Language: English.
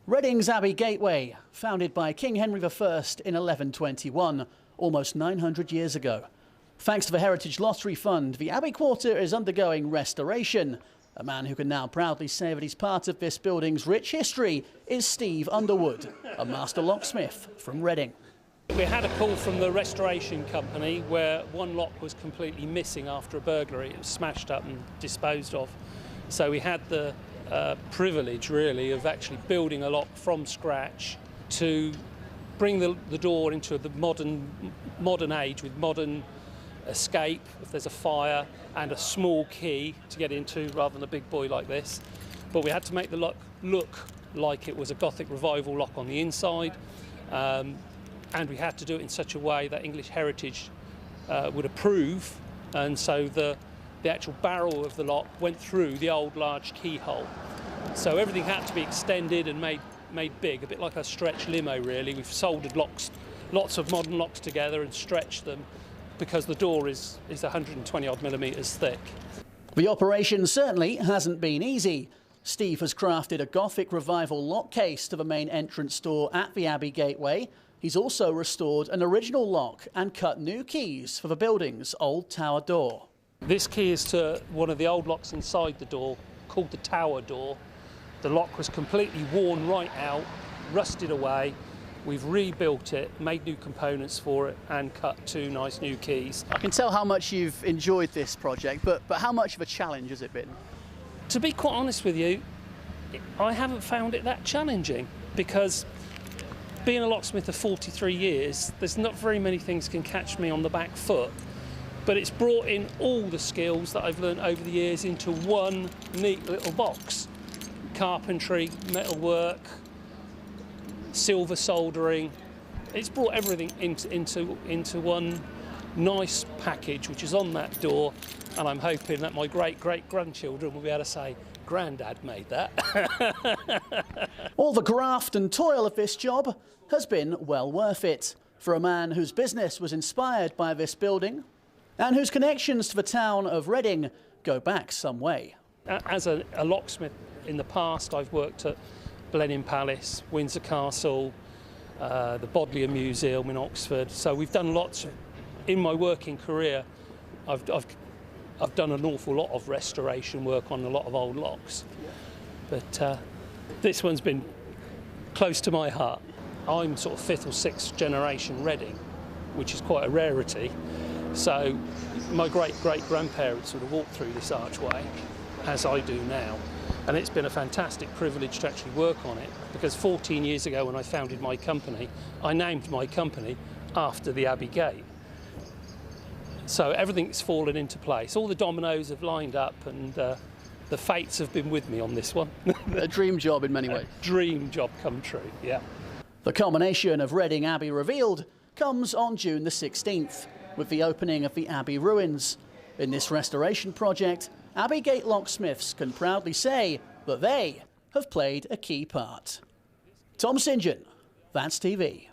Reading's Abbey Gateway, founded by King Henry I in 1121, almost 900 years ago. Thanks to the Heritage Lottery Fund, the Abbey Quarter is undergoing restoration. A man who can now proudly say that he's part of this building's rich history is Steve Underwood, a master locksmith from Reading. We had a call from the restoration company where one lock was completely missing after a burglary. It was smashed up and disposed of. So we had the privilege, really, of actually building a lock from scratch to bring the door into the modern age with modern escape if there's a fire and a small key to get into rather than a big boy like this. But we had to make the lock look like it was a Gothic revival lock on the inside. And we had to do it in such a way that English Heritage would approve, and so the actual barrel of the lock went through the old large keyhole. So everything had to be extended and made big, a bit like a stretch limo really. We've soldered locks, lots of modern locks together and stretched them because the door is 120 odd millimetres thick. The operation certainly hasn't been easy. Steve has crafted a Gothic revival lock case to the main entrance door at the Abbey Gateway. He's also restored an original lock and cut new keys for the building's old tower door. This key is to one of the old locks inside the door, called the tower door. The lock was completely worn right out, rusted away. We've rebuilt it, made new components for it, and cut two nice new keys. I can tell how much you've enjoyed this project, but how much of a challenge has it been? To be quite honest with you, I haven't found it that challenging, because being a locksmith of 43 years, there's not very many things can catch me on the back foot. But it's brought in all the skills that I've learned over the years into one neat little box. Carpentry, metalwork, silver soldering. It's brought everything into one nice package, which is on that door, and I'm hoping that my great-great-grandchildren will be able to say, "Grandad made that." All the graft and toil of this job has been well worth it for a man whose business was inspired by this building and whose connections to the town of Reading go back some way. As a locksmith in the past, I've worked at Blenheim Palace, Windsor Castle, the Bodleian Museum in Oxford. So we've done lots in my working career. I've done an awful lot of restoration work on a lot of old locks, but this one's been close to my heart. I'm sort of 5th or 6th generation Reading, which is quite a rarity. So my great-great-grandparents would have walked through this archway, as I do now, and it's been a fantastic privilege to actually work on it, because 14 years ago when I founded my company, I named my company after the Abbeygate. So everything's fallen into place. All the dominoes have lined up, and the fates have been with me on this one. A dream job in many ways. A dream job come true, yeah. The culmination of Reading Abbey revealed comes on June the 16th, with the opening of the Abbey ruins. In this restoration project, Abbeygate locksmiths can proudly say that they have played a key part. Tom St John, That's TV.